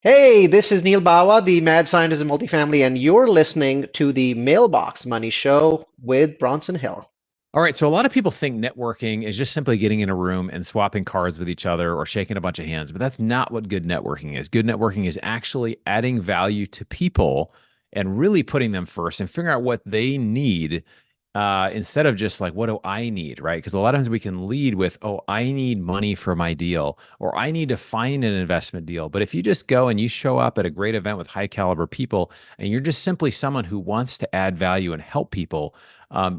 Hey, this is Neil Bawa, the mad scientist of multifamily, and you're listening to the Mailbox Money Show with Bronson Hill. All right, so a lot of people think networking is just simply getting in a room and swapping cards with each other or shaking a bunch of hands, but that's not what good networking is. Good networking is actually adding value to people and really putting them first and figuring out what they need instead of just like, what do I need, right? Because a lot of times we can lead with, oh, I need money for my deal, or I need to find an investment deal. But if you just go and you show up at a great event with high caliber people and you're just simply someone who wants to add value and help people,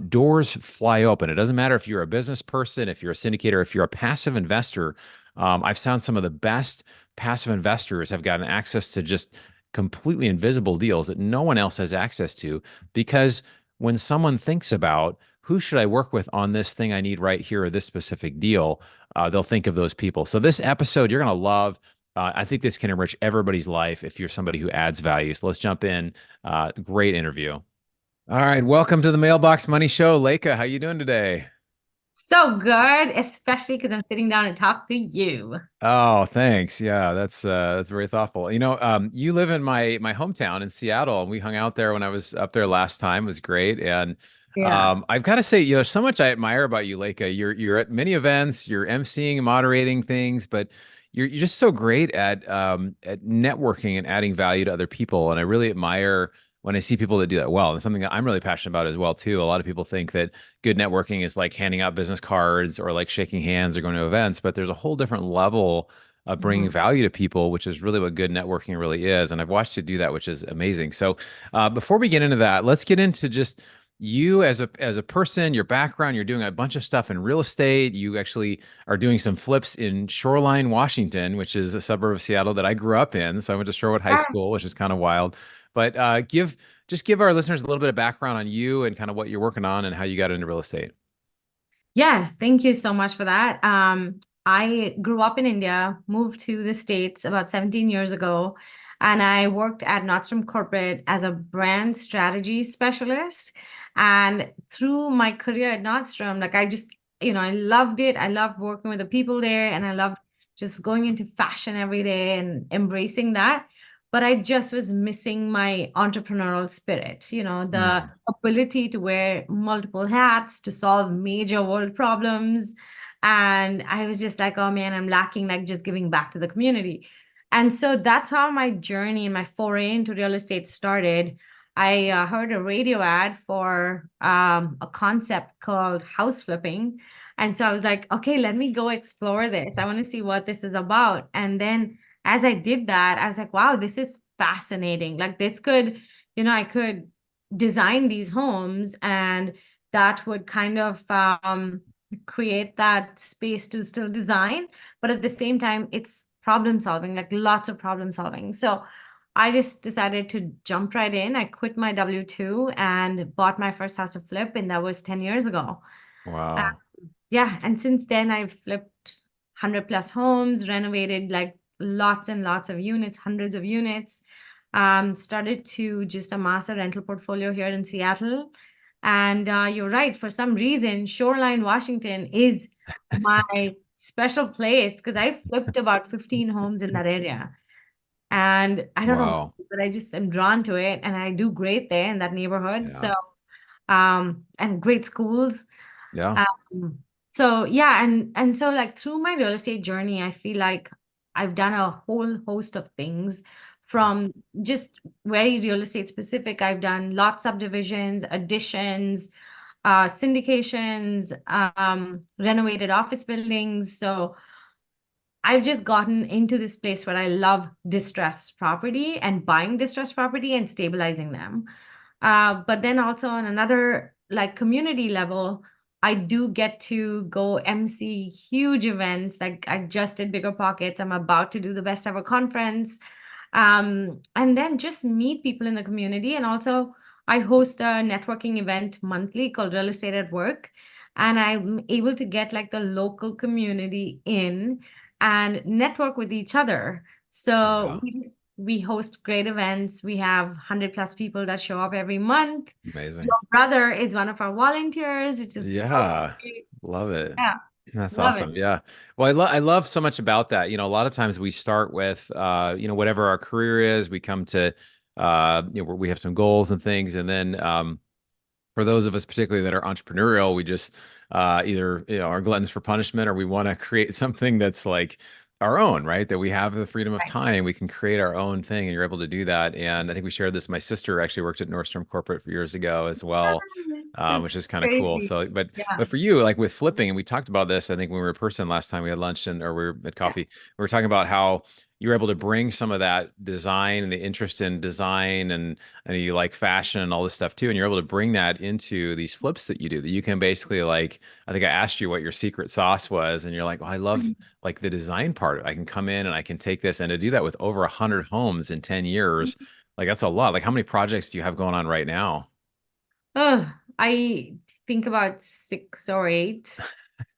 doors fly open. It doesn't matter if you're a business person, if you're a syndicator, if you're a passive investor. I've found some of the best passive investors have gotten access to just completely invisible deals that no one else has access to because when someone thinks about who should I work with on this thing I need right here or this specific deal, they'll think of those people. So this episode you're going to love. I think this can enrich everybody's life if you're somebody who adds value. So let's jump in. Great interview. All right, welcome to the Mailbox Money Show. Leka, how you doing today? So good, especially because I'm sitting down and talk to you. Oh, thanks. Yeah, that's very thoughtful. You live in my hometown in Seattle, and we hung out there when I was up there last time. It was great, and Yeah. I've got to say, so much I admire about you, Leka. You're at many events, you're emceeing and moderating things, but you're just so great at networking and adding value to other people, and I really admire when I see people that do that well. And it's something that I'm really passionate about as well too. A lot of people think that good networking is like handing out business cards or like shaking hands or going to events, but there's a whole different level of bringing Mhm. value to people, which is really what good networking really is. And I've watched you do that, which is amazing. So before we get into that, let's get into just you as a person, your background. You're doing a bunch of stuff in real estate. You actually are doing some flips in Shoreline, Washington, which is a suburb of Seattle that I grew up in. So I went to Shorewood High Ah, School, which is kind of wild. But give our listeners a little bit of background on you and kind of what you're working on and how you got into real estate. yes, thank you so much for that. I grew up in India, moved to the States about 17 years ago, and I worked at Nordstrom Corporate as a brand strategy specialist. And through my career at Nordstrom, like I loved it. I loved working with the people there, and I loved just going into fashion every day and embracing that. But I just was missing my entrepreneurial spirit, the Mm. ability to wear multiple hats to solve major world problems. And I was just like, oh man, I'm lacking like just giving back to the community. And so that's how my journey and my foray into real estate started. I heard a radio ad for a concept called house flipping. And so I was like, okay, let me go explore this. I want to see what this is about. And then as I did that, I was like, wow, this is fascinating. Like this could, I could design these homes and that would kind of create that space to still design, but at the same time, it's problem solving, like lots of problem solving. So I just decided to jump right in. I quit my W-2 and bought my first house to flip, and that was 10 years ago. Uh, Wow. yeah, and since then I've flipped 100 plus homes, renovated like lots and lots of units, hundreds of units. Started to just amass a rental portfolio here in Seattle. And you're right, for some reason, Shoreline, Washington is my special place because I flipped about 15 homes in that area. And I don't know, Wow. but I just am drawn to it and I do great there in that neighborhood. Yeah. So, and great schools. Yeah. Um, so yeah, and so like through my real estate journey, I feel like I've done a whole host of things from just very real estate specific. I've done lot subdivisions, additions, syndications, renovated office buildings. So I've just gotten into this place where I love distressed property and buying distressed property and stabilizing them. But then also on another like community level, I do get to go MC huge events. Like I just did Bigger Pockets. I'm about to do the Best Ever Conference. And then just meet people in the community. And also I host a networking event monthly called Real Estate at Work. And I'm able to get like the local community in and network with each other. So Yeah. we host great events. We have 100 plus people that show up every month. Amazing. Your brother is one of our volunteers, which is so Yeah. great. Love it. Yeah. That's Love it. awesome. Yeah. Well, I love so much about that. A lot of times we start with, whatever our career is, we come to, where we have some goals and things. And then, for those of us particularly that are entrepreneurial, we just either are gluttons for punishment, or we want to create something that's like our own, right? That we have the freedom of Right. time, we can create our own thing, and you're able to do that. And I think we shared this. My sister actually worked at Nordstrom corporate for years ago as well, That's which is kind of cool. crazy. So, but Yeah. for you, like with flipping, and we talked about this, I think when we were in person last time we had lunch or we were at Yeah. coffee, we were talking about how you were able to bring some of that design and the interest in design and you like fashion and all this stuff too, and you're able to bring that into these flips that you do. That you can basically like, I think I asked you what your secret sauce was, and you're like, well, I love like the design part. I can come in and I can take this, and to do that with over 100 homes in 10 years, like that's a lot. Like how many projects do you have going on right now? Oh, I think about 6 or 8,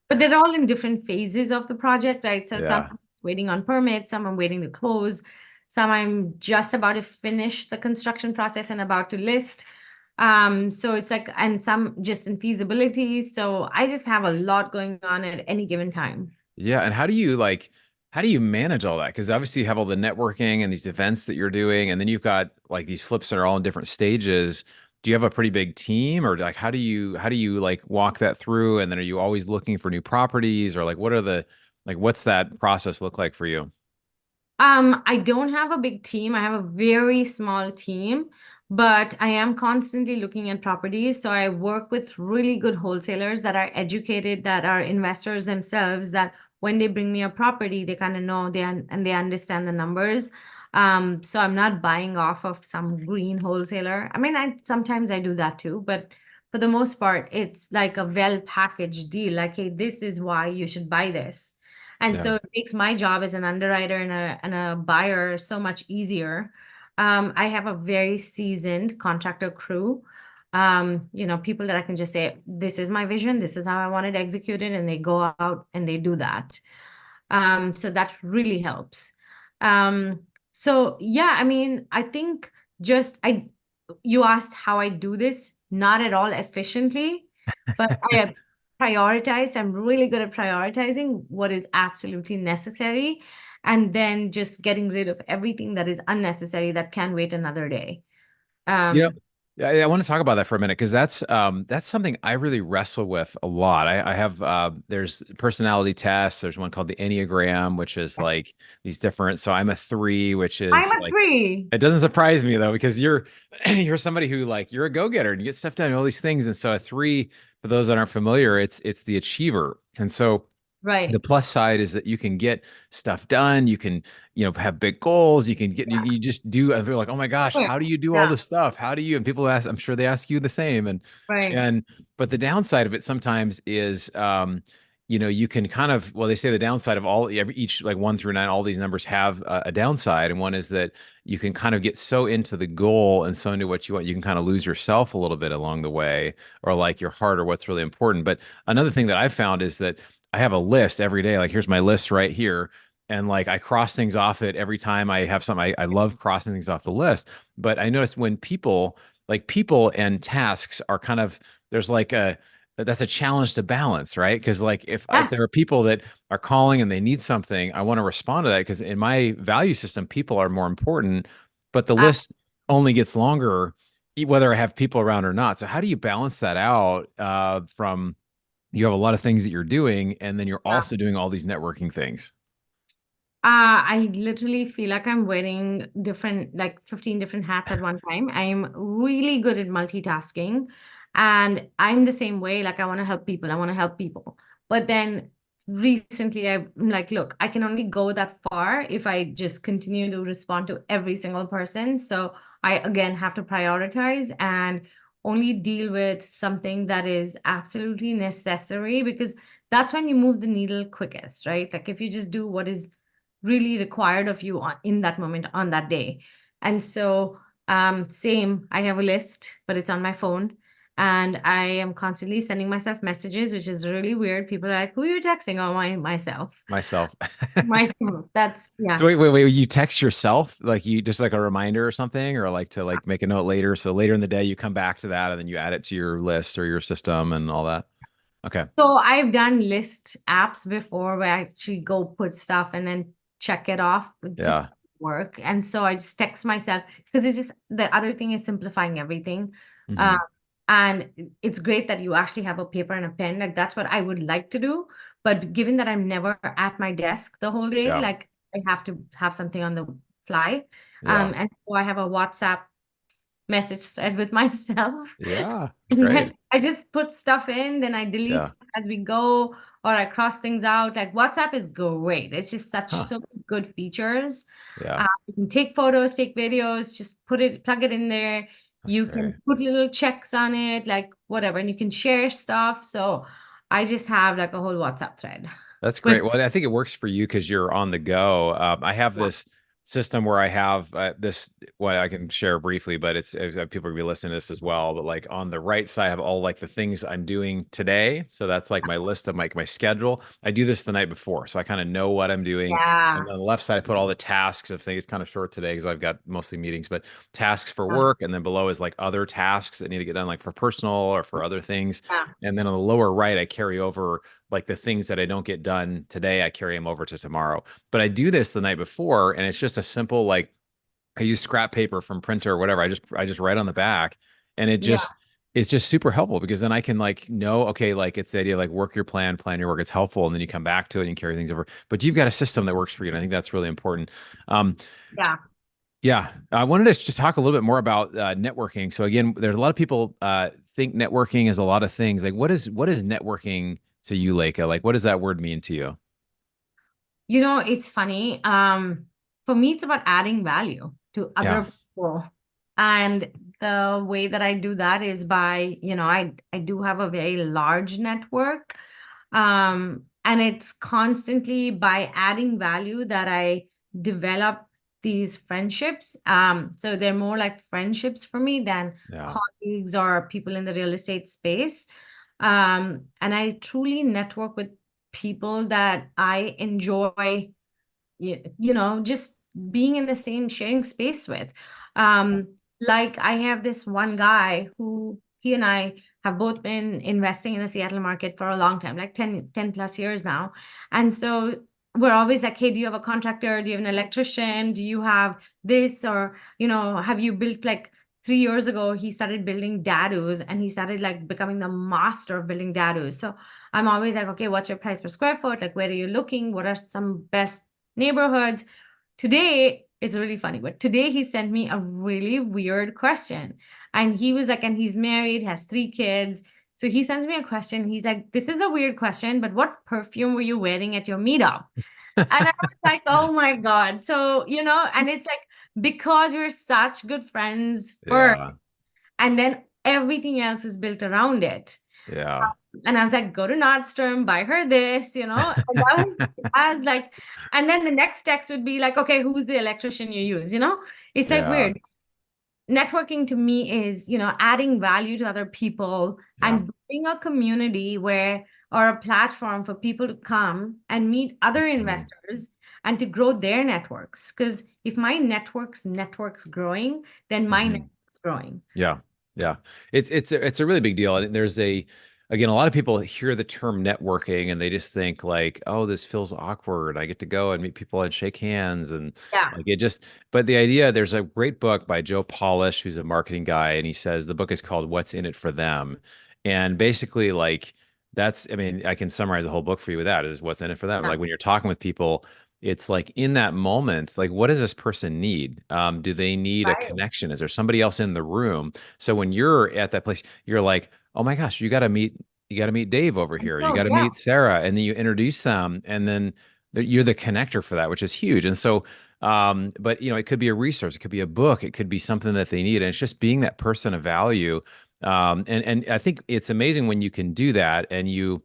but they're all in different phases of the project, right? So some Yeah. I'm waiting on permits, some I'm waiting to close, some I'm just about to finish the construction process and about to list. So it's like, and some just in feasibility. So I just have a lot going on at any given time. Yeah, and how do you manage all that? Because obviously you have all the networking and these events that you're doing, and then you've got like these flips that are all in different stages. Do you have a pretty big team, or like how do you like walk that through? And then are you always looking for new properties, or like what's that process look like for you? I don't have a big team. I have a very small team, but I am constantly looking at properties. So I work with really good wholesalers that are educated, that are investors themselves, that when they bring me a property, they kind of know and they understand the numbers. So I'm not buying off of some green wholesaler. I mean, I sometimes I do that too, but for the most part, it's like a well packaged deal. Like, hey, this is why you should buy this. And Yeah. so it makes my job as an underwriter and a buyer so much easier. I have a very seasoned contractor crew. People that I can just say, this is my vision, this is how I want it executed, and they go out and they do that. So that really helps. Um, so yeah, I mean, I think just I you asked how I do this, not at all efficiently, but I prioritize. I'm really good at prioritizing what is absolutely necessary and then just getting rid of everything that is unnecessary that can wait another day. You know, Um, I want to talk about that for a minute because that's something I really wrestle with a lot. I have there's personality tests. There's one called the Enneagram, which is like these different. So I'm a 3, which I'm is a like three. it doesn't surprise me though because you're you're somebody who like you're a go-getter and you get stuff done and all these things. And so a 3, for those that aren't familiar, it's the achiever. And so the Right. plus side is that you can get stuff done. You can, have big goals. You can get, Yeah. you just do, and they're like, oh my gosh, Sure. how do you do all Yeah. this stuff? How do you, and people ask, I'm sure they ask you the same. Right. But the downside of it sometimes is, you can kind of, well, they say the downside of each like 1 through 9, all these numbers have a downside. And one is that you can kind of get so into the goal and so into what you want, you can kind of lose yourself a little bit along the way, or like your heart or what's really important. But another thing that I've found is that I have a list every day. Like here's my list right here. And like I cross things off it every time I have something. I love crossing things off the list. But I noticed when people and tasks are kind of, there's like that's a challenge to balance, right? Because like if Yeah. there are people that are calling and they need something, I want to respond to that because in my value system, people are more important, but the Uh, list only gets longer whether I have people around or not. So how do you balance that out from you have a lot of things that you're doing, and then you're yeah. also doing all these networking things. I literally feel like I'm wearing like 15 different hats at one time. I'm really good at multitasking, and I'm the same way. Like, I want to help people. I want to help people. But then recently, I'm like, look, I can only go that far if I just continue to respond to every single person. So I, again, have to prioritize and only deal with something that is absolutely necessary because that's when you move the needle quickest, right? Like, if you just do what is really required of you in that moment on that day. And so same, I have a list, but it's on my phone. And I am constantly sending myself messages, which is really weird. People are like, who are you texting? Oh, myself. Myself. Myself. That's So yeah. wait, you text yourself like you just like a reminder or something, or like to like make a note later. So later in the day you come back to that and then you add it to your list or your system and all that. Okay. So I've done list apps before where I actually go put stuff and then check it off. It just Yeah. work. And so I just text myself because it's just the other thing is simplifying everything. Um, Hmm. and it's great that you actually have a paper and a pen. Like that's what I would like to do. But given that I'm never at my desk the whole day, Yeah. like I have to have something on the fly. Yeah. And so I have a WhatsApp message thread with myself. Yeah. And Great. then I just put stuff in, then I delete Yeah. stuff as we go, or I cross things out. Like WhatsApp is great. It's just such Huh. so many good features. Yeah. You can take photos, take videos, just plug it in there. That's You great. can put little checks on it, like whatever, and you can share stuff. So I just have like a whole WhatsApp thread That's with, great. Well, I think it works for you because you're on the go. I have yeah, this system where I have this, what I can share briefly, but people will be listening to this as well. But like on the right side, I have all like the things I'm doing today. So that's like my list of my schedule. I do this the night before, so I kind of know what I'm doing. And yeah, on the left side, I put all the tasks of things. Kind of short today because I've got mostly meetings, but tasks for yeah, work. And then below is like other tasks that need to get done, like for personal or for other things. yeah. And then on the lower right, I carry over like the things that I don't get done today, I carry them over to tomorrow. But I do this the night before, and it's just a simple like I use scrap paper from printer or whatever. I just write on the back, and Yeah. it's just super helpful because then I can like know, okay, like it's the idea like work your plan your work. It's helpful, and then you come back to it and you carry things over. But you've got a system that works for you, and I think that's really important. Um, Yeah. yeah, I wanted us to talk a little bit more about networking. So again, there's a lot of people think networking is a lot of things. Like, what is networking to you, Leka? Like, what does that word mean to you? It's funny. For me, it's about adding value to Yeah, other people. And the way that I do that is by, I do have a very large network. And it's constantly by adding value that I develop these friendships. So they're more like friendships for me than yeah, colleagues or people in the real estate space. And I truly network with people that I enjoy, just being in the same sharing space with. Like I have this one guy who he and I have both been investing in the Seattle market for a long time, like 10 plus years now. And so we're always like, hey, do you have a contractor? Do you have an electrician? Do you have this? Or, have you built like 3 years ago, he started building dados and he started like becoming the master of building dados. So I'm always like, okay, what's your price per square foot? Like, where are you looking? What are some best neighborhoods? Today, it's really funny, but today he sent me a really weird question. And he was like, and he's married, has 3 kids. So he sends me a question. He's like, this is a weird question, but what perfume were you wearing at your meetup? And I was like, oh my God. So, and it's like, because we're such good friends first, yeah, and then everything else is built around it. yeah, And I was like, go to Nordstrom, buy her this, And I was like, and then the next text would be like, okay, who's the electrician you use? It's like yeah, weird. Networking to me is, adding value to other people yeah. and building a community or a platform for people to come and meet other Mhm. investors and to grow their networks. Because if my network's growing, then my Mhm. network's growing. Yeah, yeah. It's a really big deal. And there's again, a lot of people hear the term networking and they just think like, oh, this feels awkward. I get to go and meet people and shake hands and Yeah, like it just. But the idea, there's a great book by Joe Polish, who's a marketing guy, and he says the book is called "What's in It for Them," and basically like that's. I mean, I can summarize the whole book for you with that. Is what's in it for them. yeah, Like when you're talking with people, it's like in that moment, like what does this person need? Do they need a right. connection? Is there somebody else in the room? So when you're at that place, you're like, oh my gosh, you got to meet Dave over And here. You so, got to yeah, meet Sarah, and then you introduce them, and then you're the connector for that, which is huge. And so, but it could be a resource, it could be a book, it could be something that they need, and it's just being that person of value. And I think it's amazing when you can do that, and you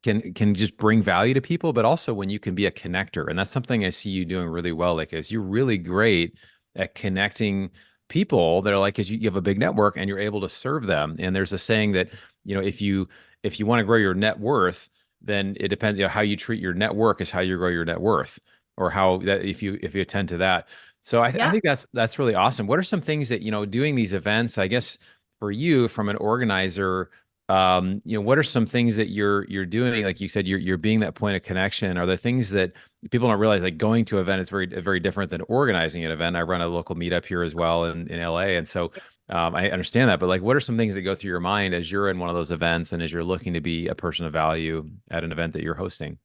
can just bring value to people, but also when you can be a connector. And that's something I see you doing really well. Like, is you're really great at connecting people that are like, because you have a big network and you're able to serve them. And there's a saying that, if you want to grow your net worth, then it depends, how you treat your network is how you grow your net worth, or how that if you attend to that. So I yeah. think that's really awesome. What are some things that, doing these events, I guess for you from an organizer, what are some things that you're doing? Like you said, you're being that point of connection. Are there things that people don't realize? Like going to an event is very different than organizing an event. I run a local meetup here as well in LA, and so I understand that. But like, what are some things that go through your mind as you're in one of those events and as you're looking to be a person of value at an event that you're hosting?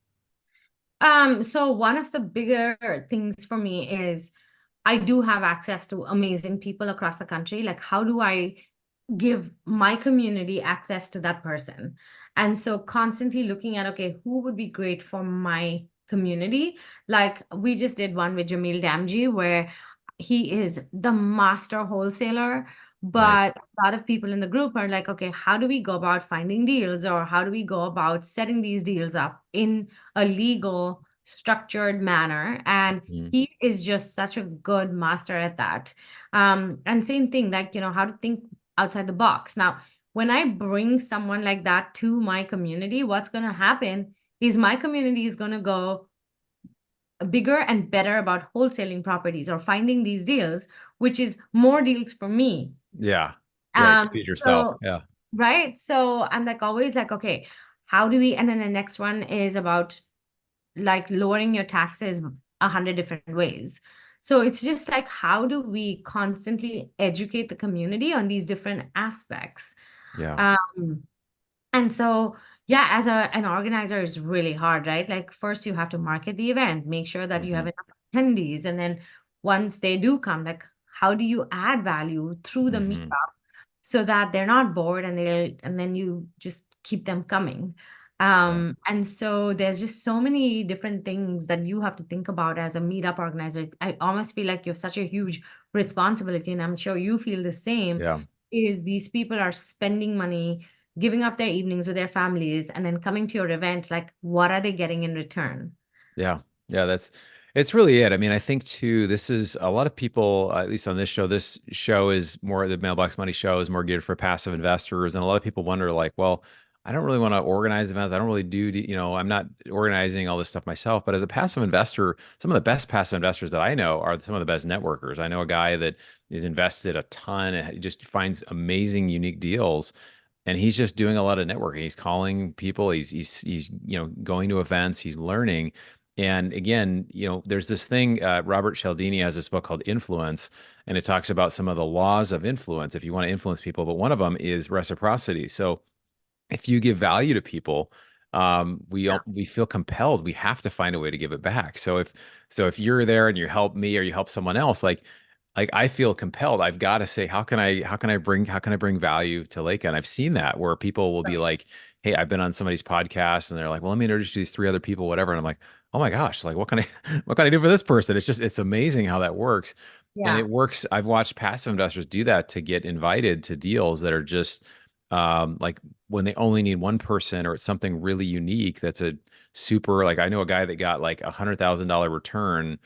So one of the bigger things for me is I do have access to amazing people across the country. Like, how do I give my community access to that person? And so constantly looking at, okay, who would be great for my community? Like we just did one with Jamil Damji where he is the master wholesaler, Nice. but a lot of people in the group are like, okay, how do we go about finding deals, or how do we go about setting these deals up in a legal, structured manner? And Mhm. he is just such a good master at that. And same thing, like, how to think outside the box. Now, when I bring someone like that to my community, what's going to happen is my community is going to go bigger and better about wholesaling properties or finding these deals, which is more deals for me. Yeah. Yeah. You feed yourself. So Yeah. right. So I'm like always like, okay, how do we? And then the next one is about like lowering your taxes 100 different ways. So it's just like, how do we constantly educate the community on these different aspects? Yeah. Um, and so, yeah, as an organizer, it's really hard, right? Like, first you have to market the event, make sure that you have Hmm. enough attendees, and then once they do come, like, how do you add value through the Hmm. meetup so that they're not bored and then you just keep them coming. Yeah. And so there's just so many different things that you have to think about as a meetup organizer. I almost feel like you have such a huge responsibility, and I'm sure you feel the same, Yeah. is these people are spending money, giving up their evenings with their families, and then coming to your event. Like, what are they getting in return? Yeah. Yeah, it's really it. I mean, I think too, this is a lot of people, at least on this show, is more, the Mailbox Money show is more geared for passive investors. And a lot of people wonder, like, well, I don't really want to organize events. I don't really I'm not organizing all this stuff myself. But as a passive investor, some of the best passive investors that I know are some of the best networkers. I know a guy that is invested a ton and he just finds amazing, unique deals. And he's just doing a lot of networking. He's calling people. He's going to events. He's learning. And again, there's this thing. Robert Cialdini has this book called Influence, and it talks about some of the laws of influence if you want to influence people. But one of them is reciprocity. So if you give value to people, we feel compelled. We have to find a way to give it back. So if you're there and you help me or you help someone else, like I feel compelled. I've got to say, how can I bring value to Leka? And I've seen that where people will be like, hey, I've been on somebody's podcast, and they're like, well, let me introduce you to these three other people, whatever. And I'm like, oh my gosh, like what can I what can I do for this person? It's amazing how that works. And Yeah. it works. I've watched passive investors do that to get invited to deals that are just like when they only need one person or it's something really unique that's a super, like I know a guy that got like $100,000 return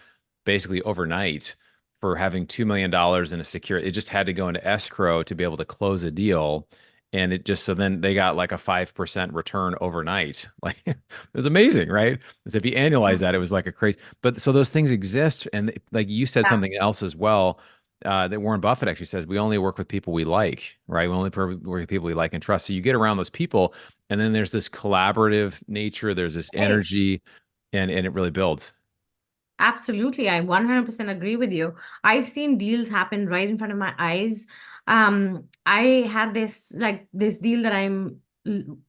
basically overnight for having $2 million in a secure. It just had to go into escrow to be able to close a deal. And it just, so then they got like a 5% return overnight. Like it was amazing, right? So if you annualize that, it was like a crazy, but so those things exist. And like you said Yeah. something else as well, that Warren Buffett actually says, we only work with people we like, right? We only work with people we like and trust. So you get around those people, and then there's this collaborative nature, there's this Right. energy, and it really builds. Absolutely. I 100% agree with you. I've seen deals happen right in front of my eyes. I had this deal that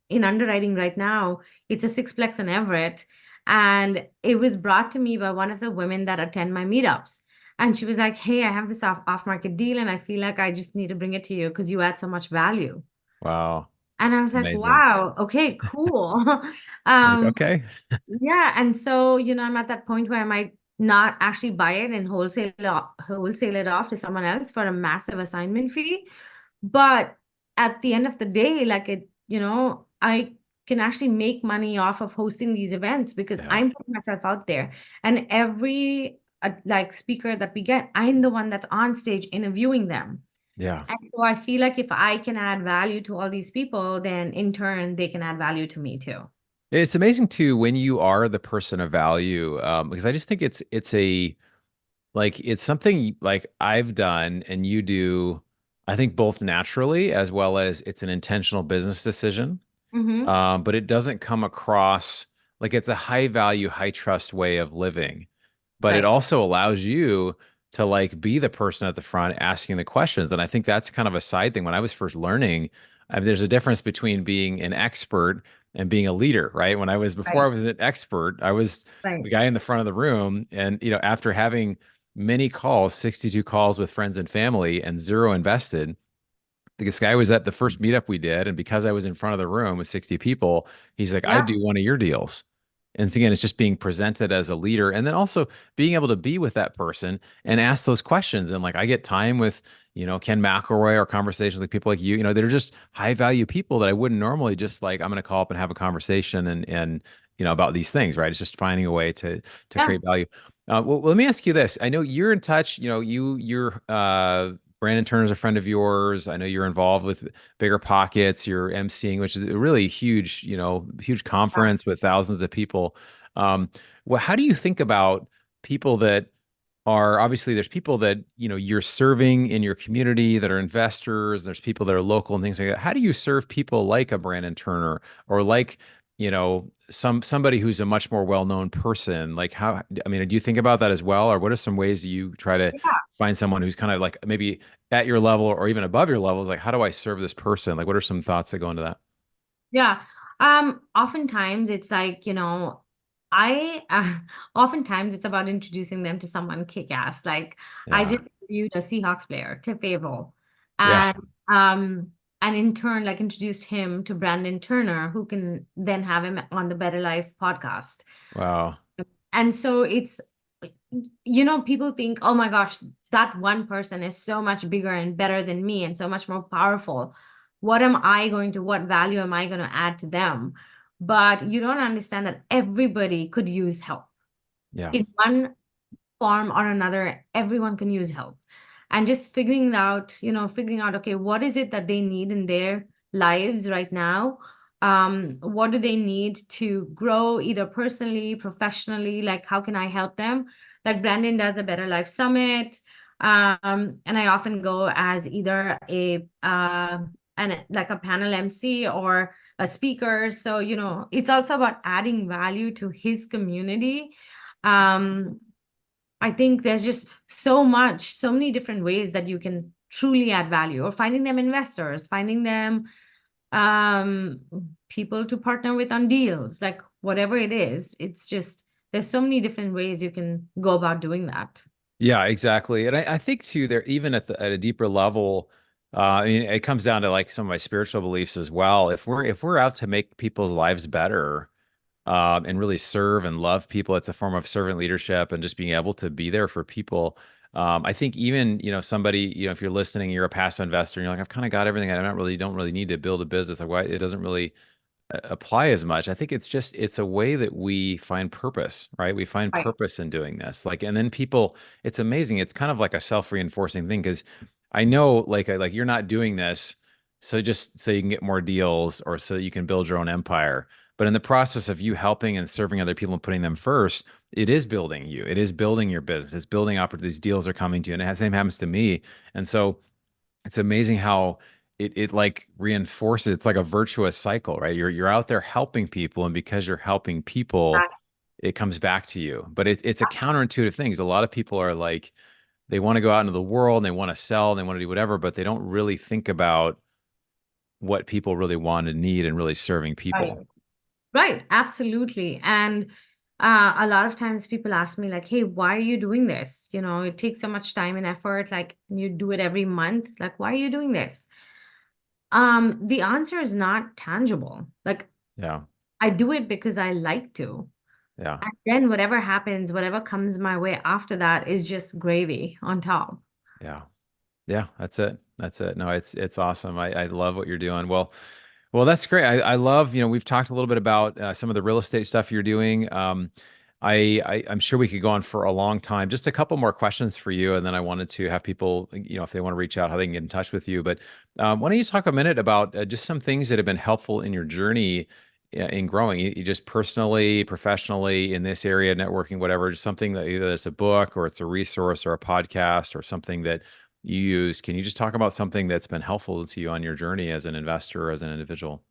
in underwriting right now. It's a sixplex in Everett, and it was brought to me by one of the women that attend my meetups. And she was like, "Hey, I have this off-market deal, and I feel like I just need to bring it to you because you add so much value." Wow. And I was like, Amazing. "Wow, okay, cool." Like, Um, okay. yeah, and so, I'm at that point where I might not actually buy it and wholesale it off to someone else for a massive assignment fee. But at the end of the day, like I can actually make money off of hosting these events because Yeah. I'm putting myself out there. And every like speaker that we get, I'm the one that's on stage interviewing them. Yeah. And so I feel like if I can add value to all these people, then in turn they can add value to me too. It's amazing too when you are the person of value, because I just think it's something like I've done and you do. I think both naturally as well as it's an intentional business decision. Mm-hmm. But it doesn't come across like it's a high value, high trust way of living. But it Right. also allows you to like be the person at the front asking the questions. And I think that's kind of a side thing. When I was first learning, there's a difference between being an expert and being a leader, right? Before I Right. was an expert, I was Right. the guy in the front of the room. And, after having many calls, 62 calls with friends and family and zero invested, this guy was at the first meetup we did, and because I was in front of the room with 60 people, he's like, "I Yeah. do one of your deals." And again, it's just being presented as a leader, and then also being able to be with that person and ask those questions. And like, I get time with Ken McElroy or conversations like people like you, that are just high value people that I wouldn't normally just like. I'm going to call up and have a conversation and about these things, right? It's just finding a way to Yeah. create value. Well, let me ask you this. I know you're in touch. You're Brandon Turner's a friend of yours. I know you're involved with Bigger Pockets. You're emceeing, which is a really huge, huge conference with thousands of people. Well, how do you think about people that are obviously there's people that you're serving in your community that are investors. There's people that are local and things like that. How do you serve people like a Brandon Turner or like somebody who's a much more well-known person? Like how I mean, do you think about that as well, or what are some ways you try to Yeah. find someone who's kind of like maybe at your level or even above your levels? Like how do I serve this person? Like what are some thoughts that go into that? Yeah. Oftentimes it's like, I oftentimes it's about introducing them to someone kick-ass. Like I Yeah, just interviewed a Seahawks player, Cliff Averill, yeah, and um and in turn like introduced him to Brandon Turner, who can then have him on the Better Life podcast. wow, And so it's, people think, oh my gosh, that one person is so much bigger and better than me and so much more powerful. What value am I going to add to them? But you don't understand that everybody could use help yeah, in one form or another. Everyone can use help. And just figuring out, okay, what is it that they need in their lives right now? What do they need to grow either personally, professionally? Like, how can I help them? Like Brandon does a Better Life Summit. And I often go as either like a panel MC or a speaker. So, it's also about adding value to his community. Um, I think there's just so many different ways that you can truly add value, or finding them investors, finding them um, people to partner with on deals, like whatever it is. It's just, there's so many different ways you can go about doing that. yeah, exactly. And I think too, there even at a deeper level, I mean, it comes down to like some of my spiritual beliefs as well. If we're out to make people's lives better, and really serve and love people. It's a form of servant leadership and just being able to be there for people. I think even, somebody, if you're listening, you're a passive investor and you're like, I've kind of got everything. Don't really need to build a business. Like why it doesn't really apply as much. I think it's a way that we find purpose, right? We find Right. purpose in doing this. Like, and then people, it's amazing. It's kind of like a self-reinforcing thing because I know like you're not doing this so just so you can get more deals or so that you can build your own empire. But in the process of you helping and serving other people and putting them first, it is building you. It is building your business. It's building opportunities. Deals are coming to you. And the same happens to me. And so it's amazing how it like reinforces. It's like a virtuous cycle, right? You're out there helping people, and because you're helping people, it comes back to you. But it's a counterintuitive thing. 'Cause a lot of people are like they want to go out into the world and they want to sell and they want to do whatever, but they don't really think about what people really want and need and really serving Right. people. Right. Absolutely. And a lot of times people ask me like, hey, why are you doing this? It takes so much time and effort. Like you do it every month. Like, why are you doing this? The answer is not tangible. Like Yeah, I do it because I like to. yeah. And then whatever happens, whatever comes my way after that is just gravy on top. Yeah. Yeah, that's it. That's it. No, it's awesome. I love what you're doing. Well, that's great. I love, we've talked a little bit about some of the real estate stuff you're doing. I'm sure we could go on for a long time. Just a couple more questions for you, and then I wanted to have people, if they want to reach out, how they can get in touch with you. But why don't you talk a minute about just some things that have been helpful in your journey in growing, you just personally, professionally in this area, networking, whatever, just something that either it's a book or it's a resource or a podcast or something that you use. Can you just talk about something that's been helpful to you on your journey as an investor or as an individual?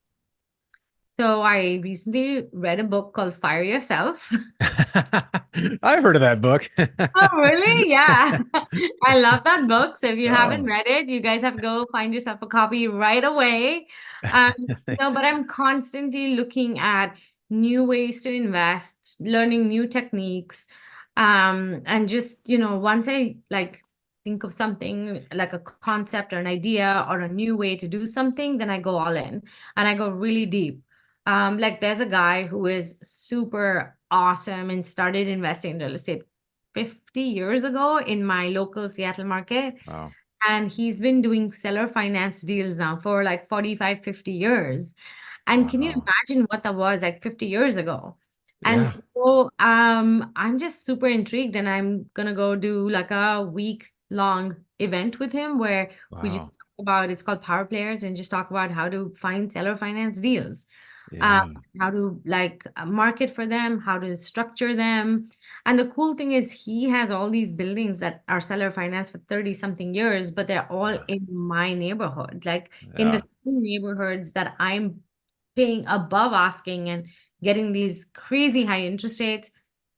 So I recently read a book called Fire Yourself. I've heard of that book. Oh, really? Yeah. I love that book. So if you haven't Oh, read it, you guys have to go find yourself a copy right away. But I'm constantly looking at new ways to invest, learning new techniques. And just, once I like think of something like a concept or an idea or a new way to do something, then I go all in and I go really deep. Like there's a guy who is super awesome and started investing in real estate 50 years ago in my local Seattle market. wow. And he's been doing seller finance deals now for like 45, 50 years. And can you Wow. imagine what that was like 50 years ago? And Yeah. so I'm just super intrigued and I'm gonna go do like a week long event with him where we just Wow. talk about it's called Power Players and just talk about how to find seller finance deals, um, Yeah. how to like market for them, how to structure them. And the cool thing is he has all these buildings that are seller finance for 30 something years, but they're all Yeah. in my neighborhood, like in the Yeah. same neighborhoods that I'm paying above asking and getting these crazy high interest rates.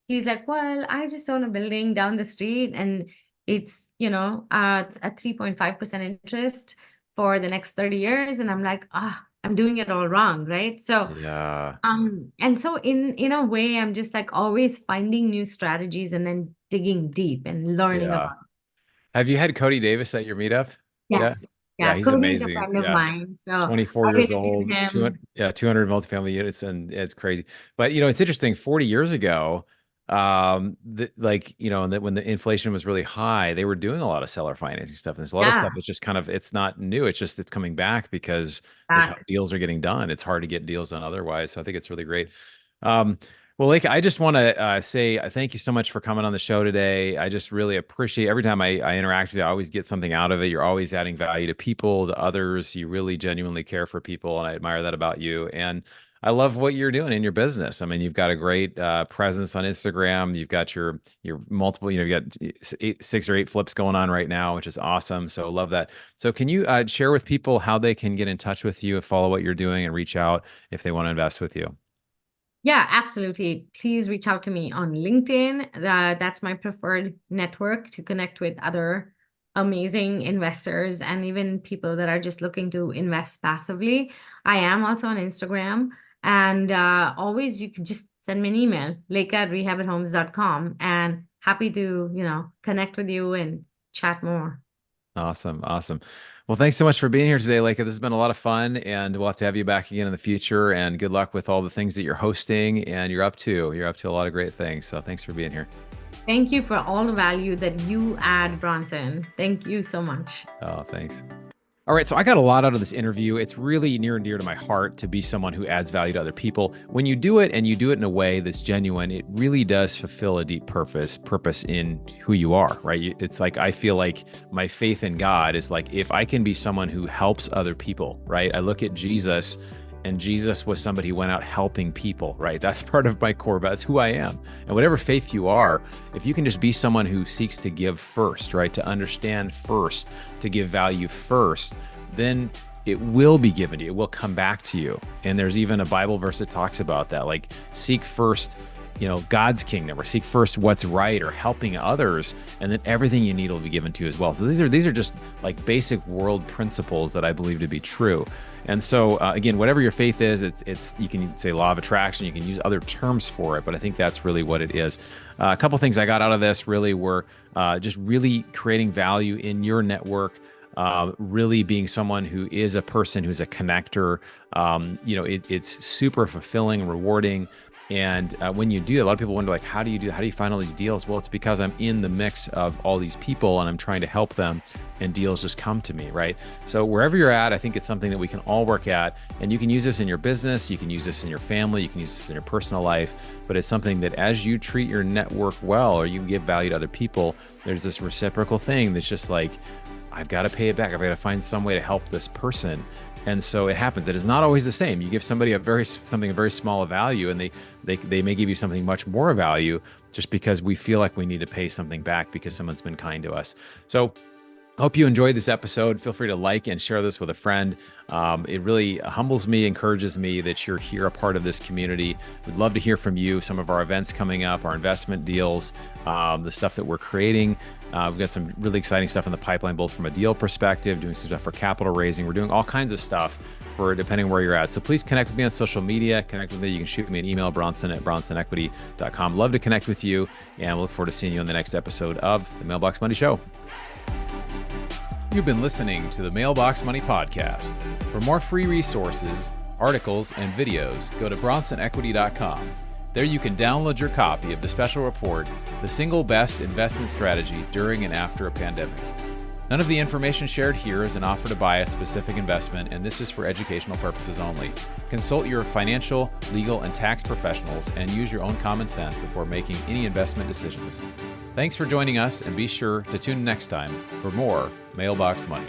He's like, well, I just own a building down the street and it's, a 3.5% interest for the next 30 years. And I'm like, I'm doing it all wrong, right? So Yeah. and so in a way, I'm just like always finding new strategies and then digging deep and learning Yeah. about it. Have you had Cody Davis at your meetup? Yeah. Yes. Yeah, Yeah. he's Cody is a amazing. friend of Yeah. mine. So 24 I'll years interview old, 200, him. yeah, 200 multifamily units, and it's crazy. But it's interesting. 40 years ago, that when the inflation was really high, they were doing a lot of seller financing stuff. And there's a lot of Yeah. stuff that's just it's not new. It's coming back because this is how Back. deals are getting done. It's hard to get deals done otherwise. So I think it's really great. Um, well, Lake, I just want to say thank you so much for coming on the show today. I just really appreciate every time I interact with you, I always get something out of it. You're always adding value to people, to others. You really genuinely care for people, and I admire that about you. And I love what you're doing in your business. I mean, you've got a great presence on Instagram. You've got your multiple, you got 6 or 8 flips going on right now, which is awesome. So love that. So can you share with people how they can get in touch with you, follow what you're doing, and reach out if they want to invest with you? Yeah, absolutely. Please reach out to me on LinkedIn. That's my preferred network to connect with other amazing investors and even people that are just looking to invest passively. I am also on Instagram. And always you can just send me an email, leka@rehabithomes.com, and happy to, connect with you and chat more. Awesome. Awesome. Well, thanks so much for being here today, Leka. This has been a lot of fun, and we'll have to have you back again in the future. And good luck with all the things that you're hosting and you're up to. You're up to a lot of great things. So thanks for being here. Thank you for all the value that you add, Bronson. Thank you so much. Oh, thanks. All right, so I got a lot out of this interview. It's really near and dear to my heart to be someone who adds value to other people. When you do it and you do it in a way that's genuine, it really does fulfill a deep purpose in who you are, right? It's like I feel like my faith in God is like if I can be someone who helps other people, right? I look at Jesus, and Jesus was somebody who went out helping people, right? That's part of my core, but that's who I am. And whatever faith you are, if you can just be someone who seeks to give first, right? To understand first, to give value first, then it will be given to you. It will come back to you. And there's even a Bible verse that talks about that, like seek first, God's kingdom, or seek first what's right, or helping others, and then everything you need will be given to you as well. So these are just like basic world principles that I believe to be true. And so again, whatever your faith is, it's you can say law of attraction, you can use other terms for it, but I think that's really what it is. A couple things I got out of this really were just really creating value in your network. Really being someone who is a person who's a connector. It's super fulfilling, rewarding. And when you do that, a lot of people wonder, like, how do you do that? How do you find all these deals? Well, it's because I'm in the mix of all these people and I'm trying to help them, and deals just come to me, right? So wherever you're at, I think it's something that we can all work at. And you can use this in your business, you can use this in your family, you can use this in your personal life. But it's something that as you treat your network well, or you give value to other people, there's this reciprocal thing that's just like, I've got to pay it back. I've got to find some way to help this person. And so it happens. It is not always the same. You give somebody something very small of value, and they may give you something much more value just because we feel like we need to pay something back because someone's been kind to us. So Hope you enjoyed this episode. Feel free to like and share this with a friend. It really humbles me, encourages me that you're here, a part of this community. We'd love to hear from you. Some of our events coming up, our investment deals, the stuff that we're creating. We've got some really exciting stuff in the pipeline, both from a deal perspective, doing some stuff for capital raising. We're doing all kinds of stuff for depending where you're at. So please connect with me on social media. Connect with me. You can shoot me an email, bronson@bronsonequity.com. Love to connect with you, and we'll look forward to seeing you on the next episode of the Mailbox Money Show. You've been listening to the Mailbox Money Podcast. For more free resources, articles, and videos, go to bronsonequity.com. There you can download your copy of the special report, The Single Best Investment Strategy During and After a Pandemic. None of the information shared here is an offer to buy a specific investment, and this is for educational purposes only. Consult your financial, legal, and tax professionals and use your own common sense before making any investment decisions. Thanks for joining us, and be sure to tune in next time for more Mailbox Money.